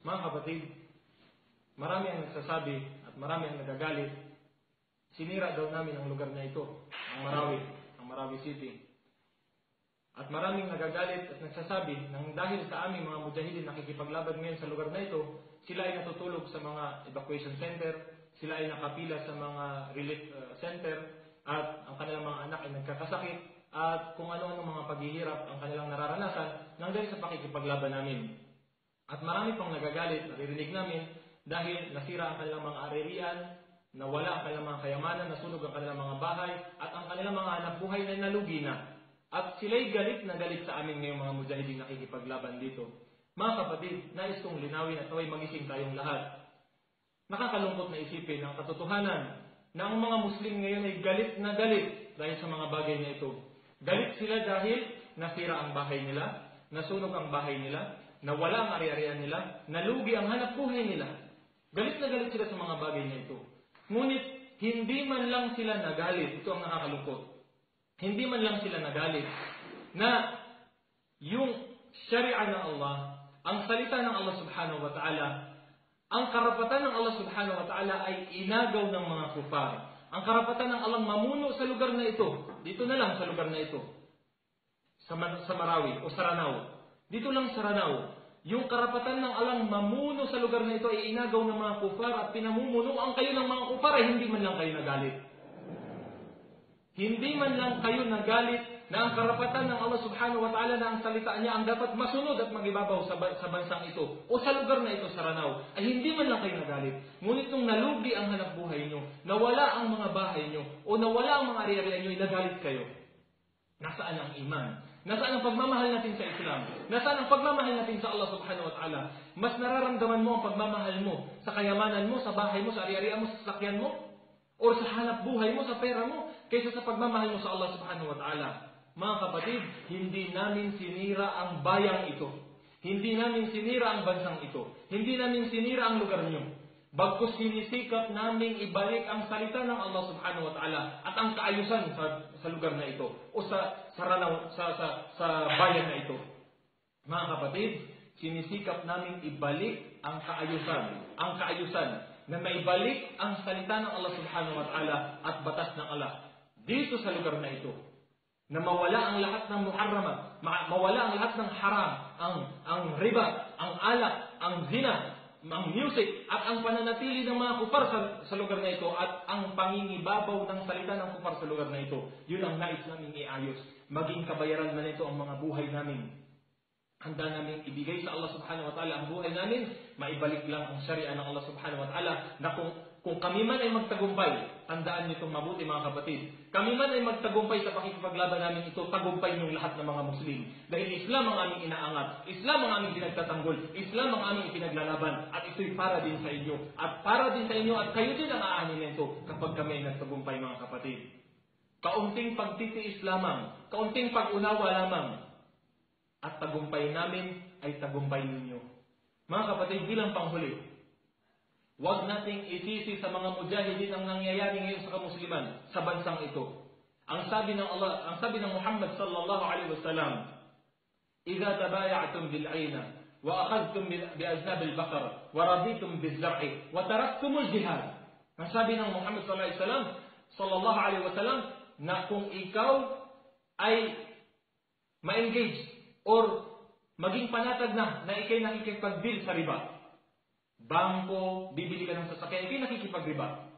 Mga kapatid, marami ang nagsasabi at marami ang nagagalit. Sinira daw namin ang lugar na ito, ang Marawi City. At maraming nagagalit at nagsasabi nang dahil sa aming mga mujahidin nakikipaglaban ngayon sa lugar na ito, sila ay natutulog sa mga evacuation center, sila ay nakapila sa mga relief center, at ang kanilang mga anak ay nagkakasakit, at kung ano-ano mga paghihirap ang kanilang nararanasan nang dahil sa pakikipaglaban namin. At marami pang nagagalit, naririnig namin, dahil nasira ang kanilang mga arerian, nawala ang kanilang mga kayamanan, nasunog ang kanilang mga bahay, at ang kanilang mga anak buhay na nalugi na. At sila'y galit na galit sa amin ngayong mga mujahidin nakikipaglaban dito. Mga kapatid, nais kong linawin at naway magising tayong lahat. Nakakalungkot na isipin ang katotohanan na ang mga Muslim ngayon ay galit na galit dahil sa mga bagay na ito. Galit sila dahil nasira ang bahay nila, nasunog ang bahay nila, nawala ang ari-arian nila, nalugi ang hanap buhay nila. Galit na galit sila sa mga bagay na ito. Ngunit hindi man lang sila nagalit. Ito ang nakakalungkot. Hindi man lang sila nagalit na yung syari'a ng Allah, ang salita ng Allah subhanahu wa ta'ala, ang karapatan ng Allah subhanahu wa ta'ala ay inagaw ng mga kufar. Ang karapatan ng Allah mamuno sa lugar na ito. Dito na lang sa lugar na ito. Sa Marawi o Saranao. Dito lang sa Saranao. Yung karapatan ng Allah mamuno sa lugar na ito ay inagaw ng mga kufar at pinamumuno ang kayo ng mga kufar ay hindi man lang kayo nagalit. Hindi man lang kayo nagalit na ang karapatan ng Allah subhanahu wa ta'ala na ang salita niya ang dapat masunod at magibabaw sa bansang ito o sa lugar na ito, Saranao, ay hindi man lang kayo nagalit. Ngunit nung nalugi ang hanap buhay nyo, nawala ang mga bahay nyo o nawala ang mga ari-arian nyo, nagalit kayo. Nasaan ang iman? Nasaan ang pagmamahal natin sa Islam? Nasaan ang pagmamahal natin sa Allah subhanahu wa ta'ala? Mas nararamdaman mo ang pagmamahal mo sa kayamanan mo, sa bahay mo, sa ari-arian mo, sa sasakyan mo? O sa hanap buhay mo, sa pera mo, kaysa sa pagmamahal mo sa Allah subhanahu wa ta'ala. Mga kapatid, hindi namin sinira ang bayang ito. Hindi namin sinira ang bansang ito. Hindi namin sinira ang lugar niyo. Bagkus sinisikap namin ibalik ang salita ng Allah subhanahu wa ta'ala at ang kaayusan sa lugar na ito o sa bayan na ito. Mga kapatid, sinisikap namin ibalik ang kaayusan na maibalik ang salita ng Allah subhanahu wa ta'ala at batas ng Allah dito sa lugar na ito. Na mawala ang lahat ng muharramat, mawala ang lahat ng haram, ang riba, ang alak, ang zina, ang music, at ang pananatili ng mga kufar sa lugar na ito at ang pangingibabaw ng salita ng kufar sa lugar na ito. Yun ang nais namin iayos. Maging kabayaran man ito ang mga buhay namin. Handa namin ibigay sa Allah subhanahu wa ta'ala ang buhay namin, maibalik lang ang syari'a ng Allah subhanahu wa ta'ala na kung kami man ay magtagumpay, tandaan niyo itong mabuti mga kapatid, kami man ay magtagumpay sa pakikipaglaban namin ito, tagumpay niyong lahat ng mga Muslim. Dahil Islam ang aming inaangat, Islam ang aming pinagtatanggol, Islam ang aming ipinaglalaban, at ito'y para din sa inyo, at para din sa inyo, at kayo din ang aanin nito kapag kami ay nagtagumpay mga kapatid. Kaunting pagtitiis lamang, kaunting pag-unawa lamang, at tagumpay namin ay tagumpay ninyo. Mga kapatid, bilang panghuli, huwag nating isisi sa mga mujahidin ang nangyayari ngayon sa kamusliman sa bansang ito. Ang sabi ng Allah, ang sabi ng Muhammad sallallahu alaihi wasallam, "Idza tabaya'tum bil 'ayna wa akhadhtum bi aznab al baqar wa raditum biz zar'i wa taraktum al jihad." Ang sabi ng Muhammad sallallahu alaihi wasallam na kung ikaw ay ma-engage or maging panatag na ikay nakikipag-deal sa riba. Bangko, bibili ka ng sasakyan, ikay nakikipag-riba.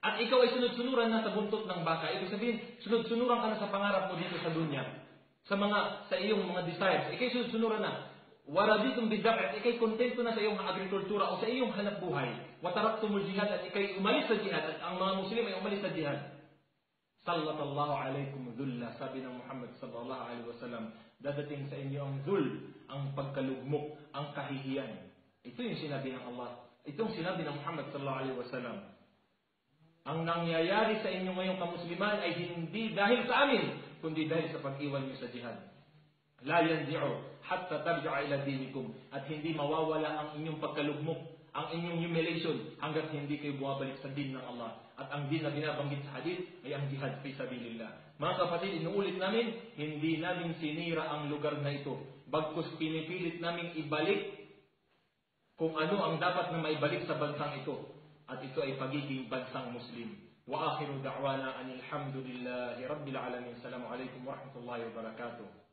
At ikaw ay sunod-sunuran na sa buntot ng baka. Ibig sabihin, sunod-sunuran ka na sa pangarap mo dito sa dunya. Sa iyong mga desires. Ikay sunod-sunuran na. Waraditum bidar, at ikay kontento na sa iyong agrikultura o sa iyong hanap buhay. Wataraktumul jihad, at ikay umalis sa jihad. At ang mga Muslim ay umalis sa jihad. Sallatallahu alaikum dhulla, sabi ng Muhammad sallallahu alaihi wasallam, dadating sa inyo ang dhul, ang pagkalugmok, ang kahihiyan. Ito yung sinabi ng Allah. Itong sinabi ng Muhammad sallallahu alaihi wasallam. Ang nangyayari sa inyo ngayong kamusliman ay hindi dahil sa amin, kundi dahil sa pag-iwan niyo sa jihad. La yanzi'u hatta tarji'a ila dinikum, at hindi mawawala ang inyong pagkalugmok, ang inyong humiliation hanggat hindi kayo bumabalik sa din ng Allah. At ang din na binabanggit sa hadith ay ang jihad fi sabilillah. Mga kapatid, inuulit namin, hindi namin sinira ang lugar na ito. Bagkus pinipilit namin ibalik kung ano ang dapat na maibalik sa bansang ito. At ito ay pagiging bansang Muslim. Wa akhiru da'wana anil hamdulillahi rabbil alamin. Assalamu alaikum warahmatullahi wabarakatuh.